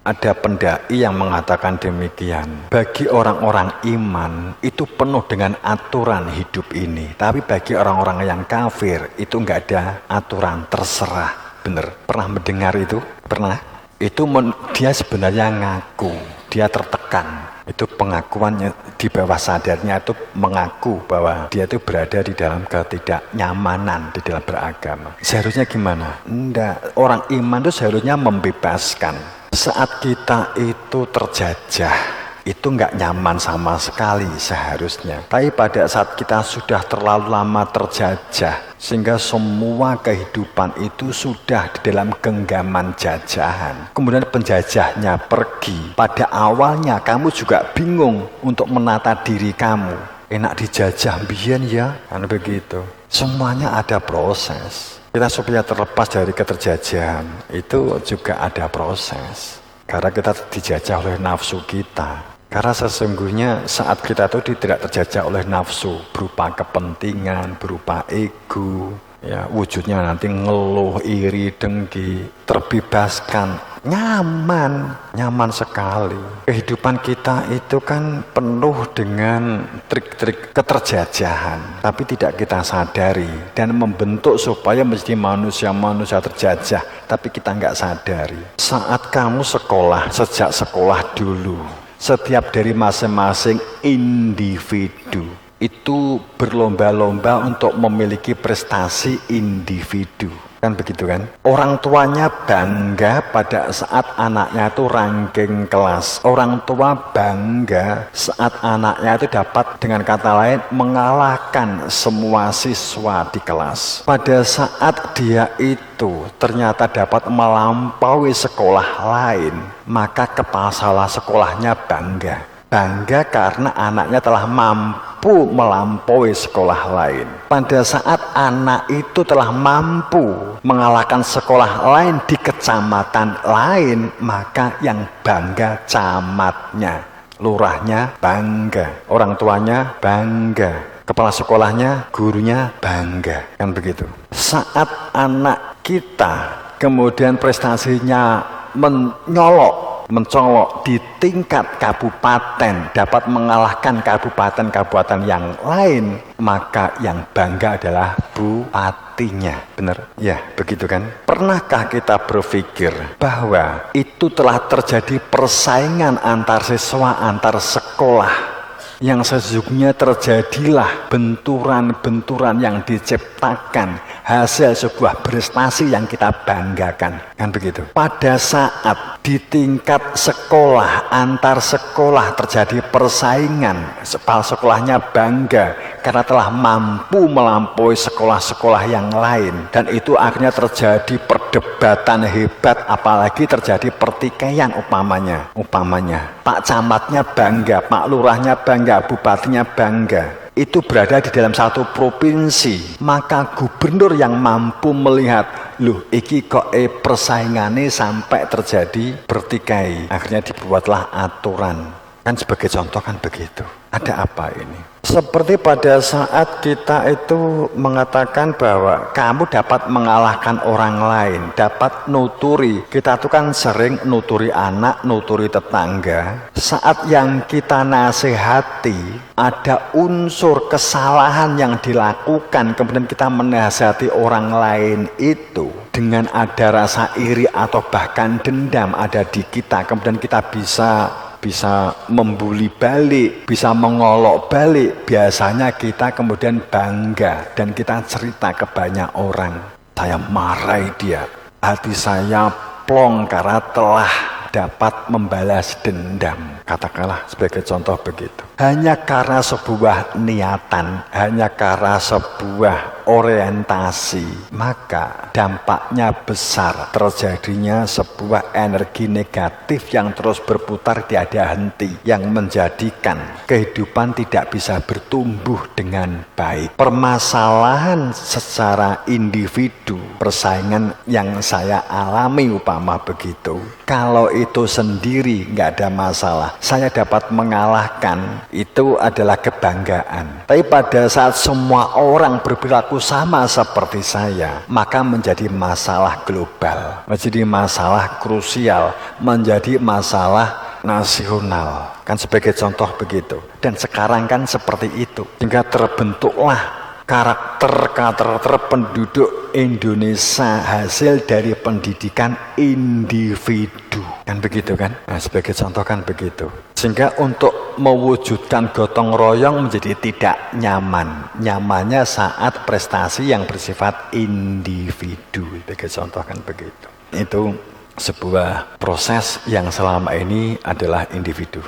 Ada pendai yang mengatakan demikian. Bagi orang-orang iman itu penuh dengan aturan hidup ini. Tapi bagi orang-orang yang kafir itu enggak ada aturan, terserah. Bener, pernah mendengar itu? Pernah? Itu dia sebenarnya ngaku, dia tertekan. Itu pengakuannya di bawah sadarnya itu mengaku bahwa dia itu berada di dalam ketidaknyamanan di dalam beragama. Seharusnya gimana? Enggak, orang iman itu seharusnya membebaskan. Saat kita itu terjajah, itu enggak nyaman sama sekali seharusnya. Tapi pada saat kita sudah terlalu lama terjajah, sehingga semua kehidupan itu sudah di dalam genggaman jajahan. Kemudian penjajahnya pergi. Pada awalnya kamu juga bingung untuk menata diri kamu. Enak dijajah biyen ya, kan begitu. Semuanya ada proses. Kita supaya terlepas dari keterjajahan itu juga ada proses. Karena kita dijajah oleh nafsu kita. Karena sesungguhnya saat kita itu tidak terjajah oleh nafsu berupa kepentingan, berupa ego, ya wujudnya nanti ngeluh, iri, dengki, terbebaskan, nyaman sekali. Kehidupan kita itu kan penuh dengan trik-trik keterjajahan, tapi tidak kita sadari dan membentuk supaya menjadi manusia-manusia terjajah, tapi kita nggak sadari. Saat kamu sekolah, sejak sekolah dulu, setiap dari masing-masing individu itu berlomba-lomba untuk memiliki prestasi individu. Kan begitu kan? Orang tuanya bangga pada saat anaknya itu ranking kelas. Orang tua bangga saat anaknya itu dapat dengan kata lain mengalahkan semua siswa di kelas. Pada saat dia itu ternyata dapat melampaui sekolah lain, maka kepala sekolahnya bangga. Bangga karena anaknya telah mampu melampaui sekolah lain. Pada saat anak itu telah mampu mengalahkan sekolah lain di kecamatan lain, maka yang bangga camatnya, lurahnya bangga, orang tuanya bangga, kepala sekolahnya, gurunya bangga. Kan begitu. Saat anak kita kemudian prestasinya mencolok di tingkat kabupaten, dapat mengalahkan kabupaten-kabupaten yang lain, maka yang bangga adalah bupatinya. Benar? Ya, begitu kan? Pernahkah kita berpikir bahwa itu telah terjadi persaingan antar siswa, antar sekolah, yang sesungguhnya terjadilah benturan-benturan yang diciptakan hasil sebuah prestasi yang kita banggakan, kan begitu. Pada saat di tingkat sekolah, antar sekolah terjadi persaingan, kepala sekolahnya bangga karena telah mampu melampaui sekolah-sekolah yang lain, dan itu akhirnya terjadi perdebatan hebat, apalagi terjadi pertikaian umpamanya Pak camatnya bangga, Pak lurahnya bangga, bupatinya bangga. Itu berada di dalam satu provinsi, maka gubernur yang mampu melihat, loh iki kok persaingannya sampai terjadi pertikaian, akhirnya dibuatlah aturan. Kan sebagai contoh kan begitu. Ada apa ini? Seperti pada saat kita itu mengatakan bahwa kamu dapat mengalahkan orang lain, dapat nuturi. Kita tuh kan sering nuturi anak, nuturi tetangga. Saat yang kita nasihati, ada unsur kesalahan yang dilakukan, kemudian kita menasihati orang lain itu dengan ada rasa iri atau bahkan dendam ada di kita, kemudian kita bisa membuli balik, bisa mengolok balik. Biasanya kita kemudian bangga dan kita cerita ke banyak orang. Saya marahi dia, hati saya plong karena telah dapat membalas dendam. Katakanlah sebagai contoh begitu. Hanya karena sebuah niatan, hanya karena sebuah orientasi, maka dampaknya besar. Terjadinya sebuah energi negatif yang terus berputar tiada henti, yang menjadikan kehidupan tidak bisa bertumbuh dengan baik. Permasalahan secara individu, persaingan yang saya alami umpama begitu, kalau itu sendiri nggak ada masalah, saya dapat mengalahkan itu adalah kebanggaan. Tapi pada saat semua orang berperilaku sama seperti saya, maka menjadi masalah global, menjadi masalah krusial, menjadi masalah nasional. Kan sebagai contoh begitu. Dan sekarang kan seperti itu. Sehingga terbentuklah karakter penduduk Indonesia hasil dari pendidikan individu. Kan begitu kan? Nah, sebagai contoh kan begitu. Sehingga untuk mewujudkan gotong royong menjadi tidak nyaman. Nyamannya saat prestasi yang bersifat individu. Sebagai contoh kan begitu. Itu sebuah proses yang selama ini adalah individu.